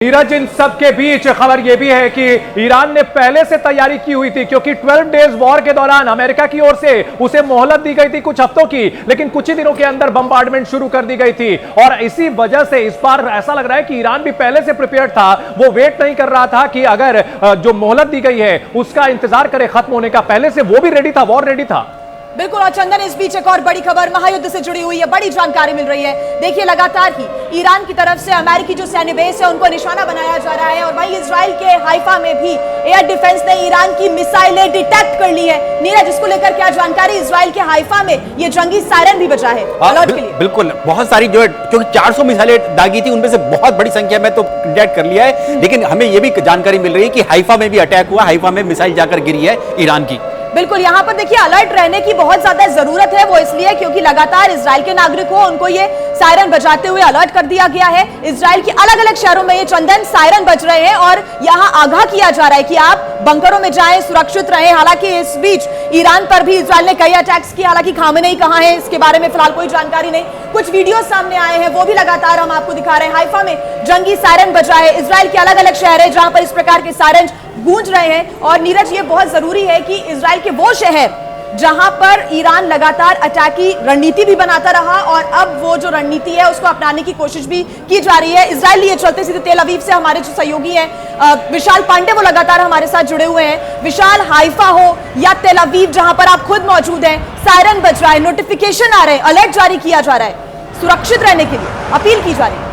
नीरज, इन सब के बीच खबर यह भी है कि ईरान ने पहले से तैयारी की हुई थी, क्योंकि 12 डेज वॉर के दौरान अमेरिका की ओर से उसे मोहलत दी गई थी कुछ हफ्तों की, लेकिन कुछ ही दिनों के अंदर बम्बार्डमेंट शुरू कर दी गई थी। और इसी वजह से इस बार ऐसा लग रहा है कि ईरान भी पहले से प्रिपेयर्ड था। वो वेट नहीं कर रहा था कि अगर जो मोहलत दी गई है उसका इंतजार करे खत्म होने का, पहले से वो भी रेडी था, वॉर रेडी था। बिल्कुल। और चंदन, इस बीच एक और बड़ी खबर महायुद्ध से जुड़ी हुई है, बड़ी जानकारी मिल रही है। देखिए, लगातार ही ईरान की तरफ से अमेरिकी जो सैन्य बेस है उनको निशाना बनाया जा रहा है, और वहीं इजराइल के हाइफा में भी एयर डिफेंस ने ईरान की मिसाइलें डिटेक्ट कर ली है। नीरज, इसको लेकर क्या जानकारी? इजराइल के हाइफा में ये जंगी सायरन भी बजा है अलर्ट के लिए। बिल्कुल, बहुत सारी जो है, क्योंकि 400 मिसाइलें दागी थी, उनमें से बहुत बड़ी संख्या में तो डिटेक्ट कर लिया है, लेकिन हमें यह भी जानकारी मिल रही है कि हाइफा में भी अटैक हुआ, हाइफा में मिसाइल जाकर गिरी है ईरान की। बिल्कुल, यहाँ पर देखिए अलर्ट रहने की बहुत ज्यादा जरूरत है। वो इसलिए क्योंकि लगातार इजराइल के नागरिकों उनको ये सायरन बजाते हुए अलर्ट कर दिया गया है। इजराइल के अलग अलग शहरों में ये चंदन सायरन बज रहे हैं और यहाँ आगाह किया जा रहा है कि आप बंकरों में जाएं, सुरक्षित रहें। हालांकि इस बीच ईरान पर भी इजराइल ने कई अटैक्स किए। हालांकि खामेनेई कहां है इसके बारे में फिलहाल कोई जानकारी नहीं। कुछ वीडियो सामने आए हैं, वो भी लगातार हम आपको दिखा रहे हैं। हाइफा में जंगी सायरन बज रहा है। इजराइल के अलग अलग शहर है जहां पर इस प्रकार के सायरन गूंज रहे हैं। और नीरज, ये बहुत जरूरी है कि इजराइल के वो शहर जहां पर ईरान लगातार अटैक की रणनीति भी बनाता रहा, और अब वो जो रणनीति है उसको अपनाने की कोशिश भी की जा रही है। इजराइल लिए चलते सीधे तेल अवीव से हमारे जो सहयोगी हैं विशाल पांडे, वो लगातार हमारे साथ जुड़े हुए हैं। विशाल, हाइफा हो या तेल अवीव जहां पर आप खुद मौजूद हैं, सायरन बज रहा है, नोटिफिकेशन आ रहे हैं, अलर्ट जारी किया जा रहा है, सुरक्षित रहने के लिए अपील की जा रही है।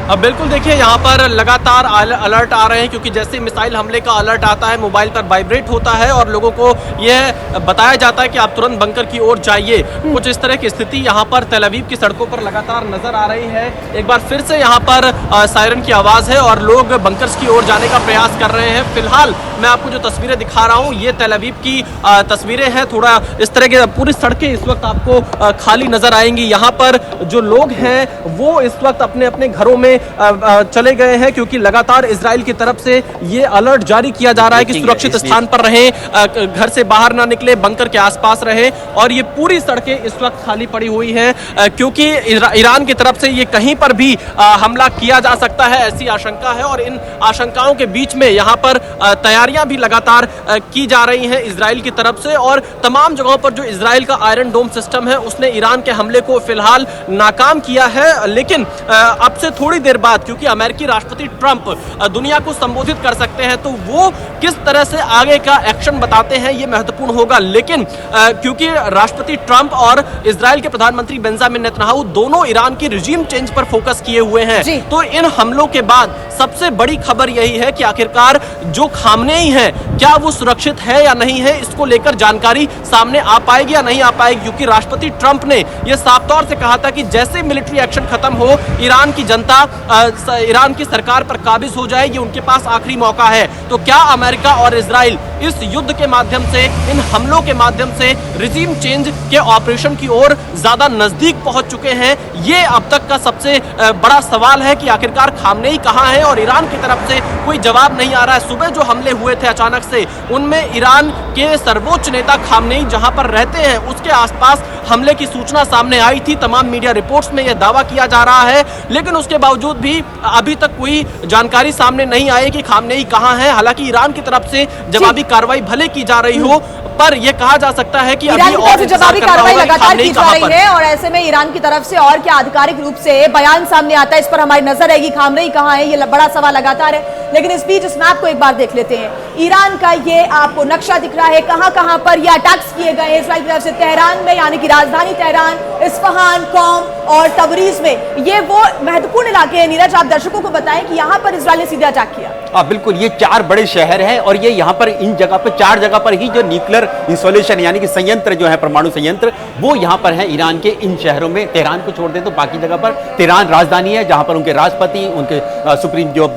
अब बिल्कुल देखिए, यहाँ पर लगातार अलर्ट आ रहे हैं, क्योंकि जैसे मिसाइल हमले का अलर्ट आता है मोबाइल पर वाइब्रेट होता है और लोगों को यह बताया जाता है कि आप तुरंत बंकर की ओर जाइए। कुछ इस तरह की स्थिति यहाँ पर तेल अवीव की सड़कों पर लगातार नजर आ रही है। एक बार फिर से यहाँ पर सायरन की आवाज़ है और लोग बंकर्स की ओर जाने का प्रयास कर रहे हैं। फिलहाल मैं आपको जो तस्वीरें दिखा रहा हूँ ये तेल अवीव की तस्वीरें हैं। थोड़ा इस तरह की पूरी सड़कें इस वक्त आपको खाली नजर आएंगी। यहाँ पर जो लोग हैं वो इस वक्त अपने अपने घरों में चले गए हैं, क्योंकि लगातार इजराइल की तरफ से ये अलर्ट जारी किया जा रहा है कि सुरक्षित स्थान पर रहें, घर से बाहर ना निकले, बंकर के आसपास रहें। और ये पूरी सड़कें इस वक्त खाली पड़ी हुई हैं, क्योंकि ईरान की तरफ से ये कहीं पर भी हमला किया जा सकता है, ऐसी आशंका है। और इन आशंकाओं के बीच में यहाँ पर तैयारियां भी लगातार की जा रही हैं इजराइल की तरफ से, और तमाम जगहों पर जो इजराइल का आयरन डोम सिस्टम है उसने ईरान के हमले को फिलहाल नाकाम किया है। लेकिन अब से थोड़ी देर बाद, क्योंकि अमेरिकी राष्ट्रपति ट्रंप दुनिया को संबोधित कर सकते हैं, तो वो किस तरह से आगे का एक्शन बताते हैं ये महत्वपूर्ण होगा। लेकिन क्योंकि राष्ट्रपति ट्रंप और इजराइल के प्रधानमंत्री बेंजामिन नेतन्याहू दोनों ईरान की रिजीम चेंज पर फोकस किए हुए हैं, तो इन हमलों के बाद सबसे बड़ी खबर यही है कि आखिरकार जो खामनेई है क्या वो सुरक्षित है या नहीं है, इसको लेकर जानकारी सामने आ पाएगी या नहीं आ पाएगी। क्योंकि राष्ट्रपति ट्रंप ने यह साफ तौर से कहा था कि जैसे मिलिट्री एक्शन खत्म हो, ईरान की जनता ईरान की सरकार पर काबिज हो जाए, ये उनके पास आखिरी मौका है। तो क्या अमेरिका और इजराइल इस युद्ध के माध्यम से, इन हमलों के माध्यम से रिजीम चेंज के ऑपरेशन की ओर ज्यादा नजदीक पहुंच चुके हैं? ये अब तक का सबसे बड़ा सवाल है कि आखिरकार खामनेई कहां है, और ईरान की तरफ से कोई जवाब नहीं आ रहा है। सुबह जो हमले हुए थे अचानक से, उनमें ईरान के सर्वोच्च नेता खामनेई जहां पर रहते हैं उसके आसपास हमले की सूचना सामने आई थी। तमाम मीडिया रिपोर्ट्स में यह दावा किया जा रहा है, लेकिन उसके बावजूद भी अभी तक कोई जानकारी सामने नहीं आई कि खामनेई कहां है। हालांकि ईरान की तरफ से जवाबी कार्रवाई भले की जा रही हो, पर यह कहा जा सकता है कि अभी और जवाबी कार्रवाई लगातार की जा रही है, और ऐसे में ईरान की तरफ से और क्या आधिकारिक रूप से बयान सामने आता है, इस पर हमारी नजर रहेगी। खामनेई कहां है, ये बड़ा सवाल लगातार है। लेकिन इस बीच इस मैप को एक बार देख लेते हैं। ईरान का ये आपको नक्शा दिख रहा है, कहां कहां पर ये अटैक्स किए गए इजराइल की तरफ से। तेहरान में, यानी कि राजधानी तेहरान, इस्फहान, कौम और तबरीज में, ये वो महत्वपूर्ण इलाके हैं। नीरज, आप दर्शकों को बताएं कि यहाँ पर इजराइल ने सीधे अटैक किया। बिल्कुल, ये 4 बड़े शहर हैं, और ये यहाँ पर इन जगह पर 4 जगह पर ही जो न्यूक्लियर इंस्टॉलेशन यानी कि संयंत्र जो है, परमाणु संयंत्र, वो यहाँ पर है ईरान के इन शहरों में। तेहरान को छोड़ दे तो बाकी जगह पर, तेहरान राजधानी है जहाँ पर उनके राष्ट्रपति, उनके सुप्रीम जो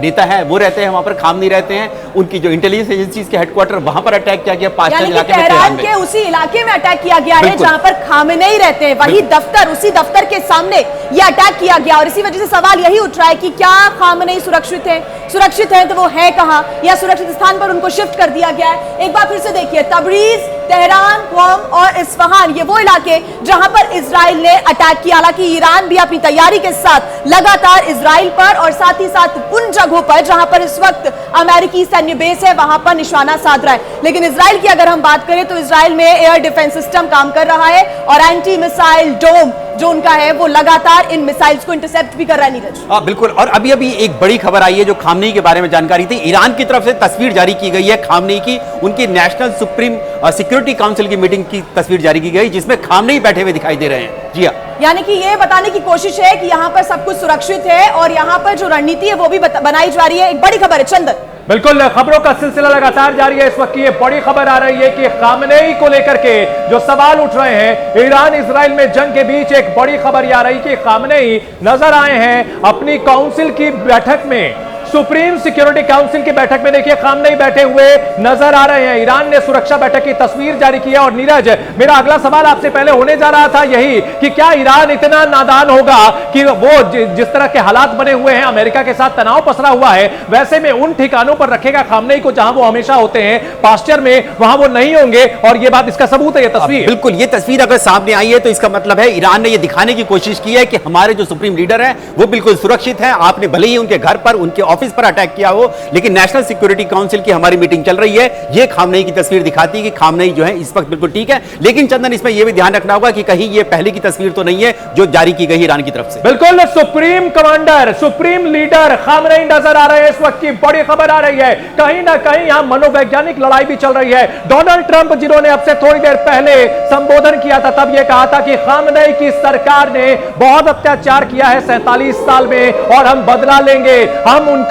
नेता है वो रहते हैं, वहाँ पर खामनेई रहते हैं। उनकी जो इंटेलिजेंस एजेंसीज के हेडक्वार्टर, वहाँ पर अटैक किया गया 5 इलाके में, तेहरान के उसी इलाके में अटैक किया गया है जहाँ पर खामनेई रहते हैं। वही दफ्तर, उसी दफ्तर के सामने ये अटैक किया गया, और इसी वजह से सवाल यही उठ रहा है कि क्या खामनेई सुरक्षित है, सुरक्षित है तो वो है कहां, या सुरक्षित स्थान पर उनको शिफ्ट कर दिया गया है। एक बार फिर से देखिए, तबरीज, तेहरान, क्वम और इस्फहान, ये वो इलाके जहां पर इजराइल ने अटैक किया। हालांकि ईरान भी अपनी तैयारी के साथ लगातार इजराइल पर और साथ ही साथ उन जगहों पर जहां पर इस वक्त अमेरिकी सैन्य बेस है वहां पर निशाना साध रहा है। लेकिन इजराइल की अगर हम बात करें तो इजराइल में एयर डिफेंस सिस्टम काम कर रहा है और एंटी मिसाइल डोम जो उनका है वो लगातार इन मिसाइल्स को इंटरसेप्ट भी कर रहा है। नीरज, बिल्कुल। और अभी अभी एक बड़ी खबर आई है जो खामनेई के बारे में जानकारी थी। ईरान की तरफ से तस्वीर जारी की गई है खामनेई की, उनकी नेशनल सुप्रीम सिक्योरिटी काउंसिल की मीटिंग की तस्वीर जारी की गई जिसमें खामनेई बैठे हुए दिखाई दे रहे हैं। जी हाँ, यानी कि ये बताने की कोशिश है कि यहां पर सब कुछ सुरक्षित है और यहां पर जो रणनीति है वो भी बनाई जा रही है। एक बड़ी खबर है चंदन। बिल्कुल, खबरों का सिलसिला लगातार जारी है। इस वक्त की ये बड़ी खबर आ रही है कि खामनेई को लेकर के जो सवाल उठ रहे हैं, ईरान इजराइल में जंग के बीच एक बड़ी खबर यह आ रही कि खामनेई नजर आए हैं अपनी काउंसिल की बैठक में, सुप्रीम सिक्योरिटी काउंसिल की बैठक में। देखिए, खामनेई बैठे हुए नजर आ रहे हैं। ईरान ने सुरक्षा बैठक की तस्वीर जारी की है। और नीरज, मेरा अगला सवाल आपसे पहले होने जा रहा था यही कि क्या ईरान इतना नादान होगा कि वो जिस तरह के हालात बने हुए हैं, अमेरिका के साथ तनाव पसरा हुआ है, वैसे में उन ठिकानों पर रखेगा खामनेई को जहां वो हमेशा होते हैं, पास्चर में, वहां वो नहीं होंगे। और ये बात, इसका सबूत है ये तस्वीर। बिल्कुल, ये तस्वीर अगर सामने आई है तो इसका मतलब है ईरान ने ये दिखाने की कोशिश की है कि हमारे जो सुप्रीम लीडर है वो बिल्कुल सुरक्षित है। आपने भले ही उनके घर पर, उनके ऑफिस पर अटैक किया हो, लेकिन नेशनल सिक्योरिटी काउंसिल की हमारी मीटिंग चल रही है। ये खामनेई की तस्वीर दिखाती है कि खामनेई जो है इस वक्त बिल्कुल ठीक है। लेकिन चंदन, इसमें यह भी ध्यान रखना होगा कि कहीं ये पहले की तस्वीर तो नहीं है जो जारी की गई ईरान की तरफ से। बिल्कुल, supreme commander, supreme leader Khamenei नजर आ रहे हैं। इस वक्त की बड़ी खबर आ रही है, कहीं ना कहीं यहां मनोवैज्ञानिक लड़ाई भी चल रही है। डोनाल्ड ट्रंप, जिन्होंने अब से थोड़ी देर पहले संबोधन किया था, तब यह कहा था कि खामनेई की सरकार ने बहुत अत्याचार किया है 47 साल में और हम बदला लेंगे, हम उनको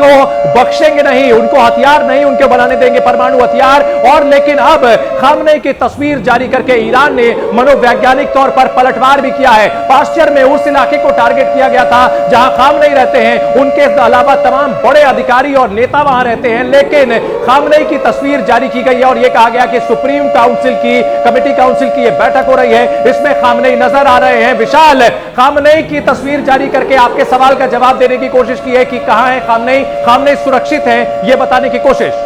बख्शेंगे नहीं, उनको हथियार नहीं उनके बनाने देंगे, परमाणु हथियार। और लेकिन अब खामनेई की तस्वीर जारी करके ईरान ने मनोवैज्ञानिक तौर पर पलटवार भी किया है। पास्चर में उस इलाके को टारगेट किया गया था जहां खामनेई रहते हैं, उनके अलावा तमाम बड़े अधिकारी और नेता वहां रहते हैं। लेकिन खामनेई की तस्वीर जारी की गई है और यह कहा गया कि सुप्रीम काउंसिल की, कमेटी काउंसिल की यह बैठक हो रही है, इसमें खामनेई नजर आ रहे हैं। विशाल, खामनेई की तस्वीर जारी करके आपके सवाल का जवाब देने की कोशिश की है कि कहां है खामनेई, खामनेई सुरक्षित है, यह बताने की कोशिश।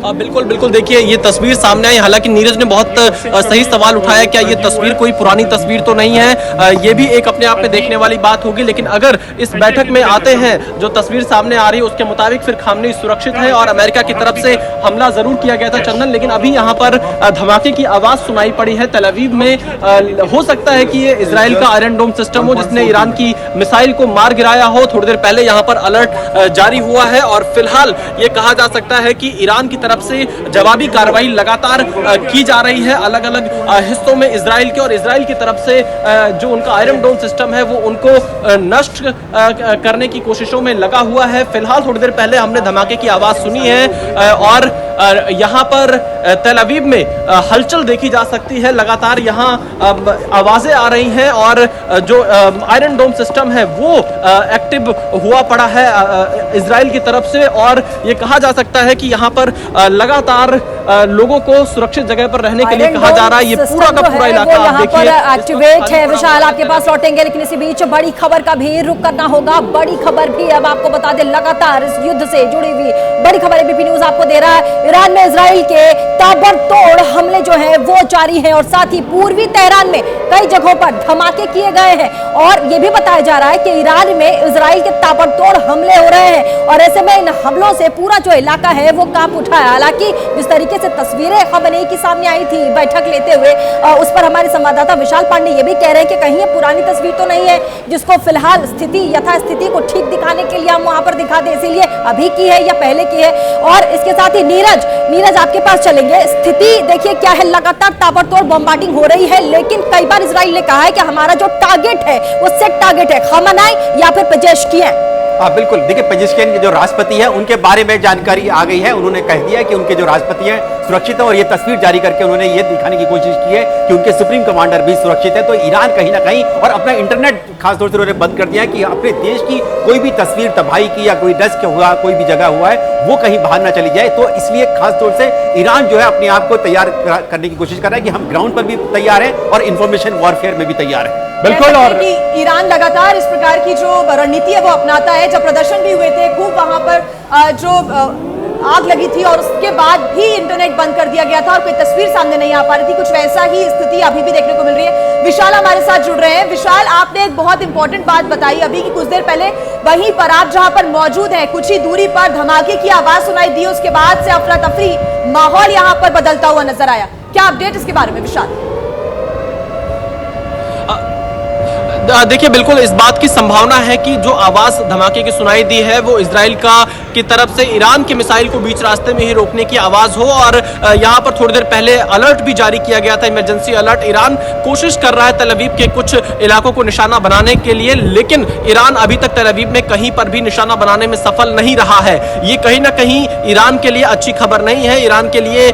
बिल्कुल बिल्कुल, देखिए ये तस्वीर सामने आई। हालांकि नीरज ने बहुत सही सवाल उठाया, क्या ये तस्वीर कोई पुरानी तस्वीर तो नहीं है, ये भी एक अपने आप में देखने वाली बात होगी। लेकिन अगर इस बैठक में आते हैं, जो तस्वीर सामने आ रही है उसके मुताबिक फिर खामनेई सुरक्षित है और अमेरिका की तरफ से हमला जरूर किया गया था चंदन। लेकिन अभी यहाँ पर धमाके की आवाज सुनाई पड़ी है तेल अवीव में। हो सकता है कि ये इजराइल का आयरन डोम सिस्टम हो जिसने ईरान की मिसाइल को मार गिराया हो। थोड़ी देर पहले यहाँ पर अलर्ट जारी हुआ है और फिलहाल ये कहा जा सकता है कि ईरान की तरफ से जवाबी कार्रवाई लगातार की जा रही है अलग अलग हिस्सों में इजराइल के, और इजराइल की तरफ से जो उनका आयरन डोम सिस्टम है वो उनको नष्ट करने की कोशिशों में लगा हुआ है। फिलहाल थोड़ी देर पहले हमने धमाके की आवाज सुनी है और यहाँ पर तेल अवीव में हलचल देखी जा सकती है। लगातार यहाँ आवाजें आ रही हैं और जो आयरन डोम सिस्टम है वो एक्टिव हुआ पड़ा है इजराइल की तरफ से। और ये कहा जा सकता है कि यहाँ पर लगातार लोगों को सुरक्षित जगह पर रहने के लिए कहा जा रहा है। ये पूरा का पूरा इलाका आप देखिए एक्टिवेट है। विशाल, आपके पास लौटेंगे, लेकिन इसी बीच बड़ी खबर का भी रुख करना होगा। बड़ी खबर भी अब आपको बता दें, लगातार इस युद्ध से जुड़ी हुई बड़ी खबर एबीपी न्यूज आपको दे रहा है। ईरान में इजराइल के ताबड़तोड़ हमले जो है वो जारी है और साथ ही पूर्वी तेहरान में कई जगहों पर धमाके किए गए हैं। और ये भी बताया जा रहा है कि ईरान में इजराइल के ताबड़तोड़ हमले हो रहे हैं और ऐसे में इन हमलों से पूरा जो इलाका है वो कांप उठा है। हालांकि जिस तरीके से तस्वीरें खामनेई की सामने आई थी बैठक लेते हुए, उस पर हमारे संवाददाता विशाल पांडे ये भी कह रहे हैं कि कहीं ये पुरानी तस्वीर तो नहीं है जिसको फिलहाल स्थिति यथास्थिति को ठीक दिखाने के लिए हम वहां पर दिखा दें, इसीलिए अभी की है या पहले की है। और इसके साथ ही नीरज आपके पास चलेंगे। स्थिति देखिए क्या है, लगातार ताबड़तोड़ बम्बार्डिंग हो रही है, लेकिन कई बार इजराइल ने कहा है कि हमारा जो टारगेट है वो सेट टारगेट है, खामनेई या फिर पेजेश्कियान। बिल्कुल, देखिए पेजेश्कियान के जो राष्ट्रपति है उनके बारे में जानकारी आ गई है। उन्होंने कह दिया कि उनके जो राष्ट्रपति हैं सुरक्षित है और ये तस्वीर जारी करके उन्होंने ये दिखाने की कोशिश की है कि उनके सुप्रीम कमांडर भी सुरक्षित है। तो ईरान कहीं ना कहीं और अपना इंटरनेट खासतौर से उन्होंने बंद कर दिया है कि अपने देश की कोई भी तस्वीर तबाही की या कोई डस्ट हुआ, कोई भी जगह हुआ है वो कहीं बाहर ना चली जाए। तो इसलिए खासतौर से ईरान जो है अपने आप को तैयार करने की कोशिश कर रहा है कि हम ग्राउंड पर भी तैयार हैं और इंफॉर्मेशन वॉरफेयर में भी तैयार है। बिल्कुल। कह सकते हैं और कि ईरान लगातार इस प्रकार की जो रणनीति है वो अपनाता है। जब प्रदर्शन भी हुए थे खूब वहां पर जो आग लगी थी और उसके बाद भी इंटरनेट बंद कर दिया गया था और कोई तस्वीर सामने नहीं आ पा रही थी, कुछ वैसा ही स्थिति अभी भी देखने को मिल रही है। विशाल हमारे साथ जुड़ रहे हैं। विशाल, आपने एक बहुत इंपॉर्टेंट बात बताई अभी कि कुछ देर पहले वहीं पर आप जहां पर मौजूद हैं कुछ ही दूरी पर धमाके की आवाज सुनाई दी, उसके बाद से अफरा तफरी माहौल यहां पर बदलता हुआ नजर आया। क्या अपडेट इसके बारे में विशाल? देखिए, बिल्कुल इस बात की संभावना है कि जो आवाज धमाके की सुनाई दी है वो इजराइल की तरफ से ईरान के मिसाइल को बीच रास्ते में ही रोकने की आवाज हो। और यहां पर थोड़ी देर पहले अलर्ट भी जारी किया गया था, इमरजेंसी अलर्ट। ईरान कोशिश कर रहा है तल अवीव के कुछ इलाकों को निशाना बनाने के लिए, लेकिन ईरान अभी तक तल अवीव में कहीं पर भी निशाना बनाने में सफल नहीं रहा है। ये कहीं ना कहीं ईरान के लिए अच्छी खबर नहीं है। ईरान के लिए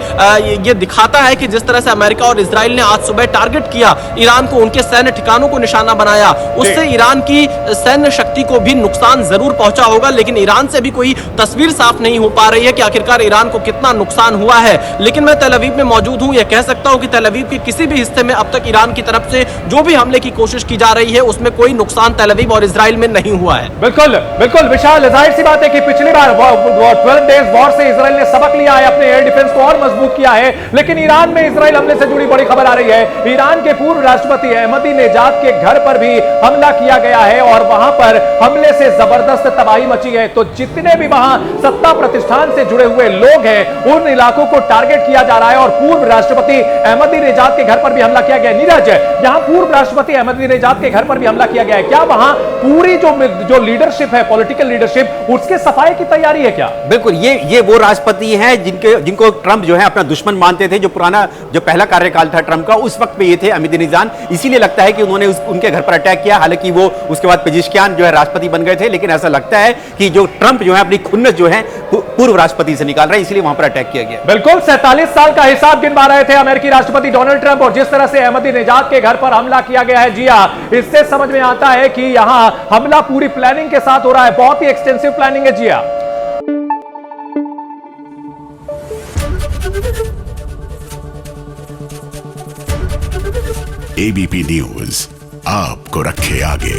ये दिखाता है कि जिस तरह से अमेरिका और इजराइल ने आज सुबह टारगेट किया ईरान को, उनके सैन्य ठिकानों को निशाना बनाया, उससे ईरान की सैन्य शक्ति को भी नुकसान जरूर पहुंचा होगा। लेकिन ईरान से भी कोई तस्वीर साफ नहीं हो पा रही है कि आखिरकार ईरान को कितना नुकसान हुआ है। लेकिन मैं तल अवीव में मौजूद हूं, यह कह सकता हूं कि तल अवीव के किसी भी हिस्से में अब तक ईरान की तरफ से जो भी हमले की कोशिश की जा रही है उसमें कोई नुकसान तल अवीव और इजराइल में नहीं हुआ है। बिल्कुल बिल्कुल विशाल, जाहिर सी बात है कि पिछली बार 12 डेज वॉर से इजराइल ने सबक लिया है, अपने एयर डिफेंस को और मजबूत किया है। लेकिन ईरान में इजराइल हमले से जुड़ी बड़ी खबर आ रही है। ईरान के पूर्व राष्ट्रपति अहमदीनेजाद के घर पर भी हमला किया गया है और वहां पर हमले से जबरदस्त तबाही मची है। तो जितने भी वहां सत्ता प्रतिष्ठान से जुड़े हुए लोग हैं उन इलाकों को टारगेट किया जा रहा है और पूर्व राष्ट्रपति अहमदीनेजाद के घर पर भी हमला किया गया है। नीरज, यहां पूर्व राष्ट्रपति अहमदीनेजाद के घर पर भी हमला किया गया है, क्या वहां पूरी जो लीडरशिप है, पॉलिटिकल लीडरशिप, उसके सफाई की तैयारी है क्या? बिल्कुल, ये वो राष्ट्रपति हैं जिनको ट्रंप जो है अपना दुश्मन मानते थे। जो पहला कार्यकाल था ट्रंप का, उस वक्त पे ये थे अहमदीनेजाद। इसीलिए लगता है कि उन्होंने उनके घर पर अटैक किया। हालांकि वो उसके बाद पेजिशकियान जो है राष्ट्रपति बन गए थे, लेकिन ऐसा लगता है कि जो ट्रंप जो है अपनी खुन्नस जो है पूर्व राष्ट्रपति से निकाल रहे हैं, इसलिए वहां पर अटैक किया गया। बिल्कुल 47 साल का हिसाब गिनवा रहे थे अमेरिकी राष्ट्रपति डोनाल्ड ट्रंप और जिस तरह से अहमदीनेजाद के घर पर हमला किया गया है, जी हां, इससे समझ में आता है कि यहां हमला पूरी प्लानिंग के साथ हो रहा है, बहुत ही एक्सटेंसिव प्लानिंग है। जी हां, एबीपी न्यूज आपको रखे आगे।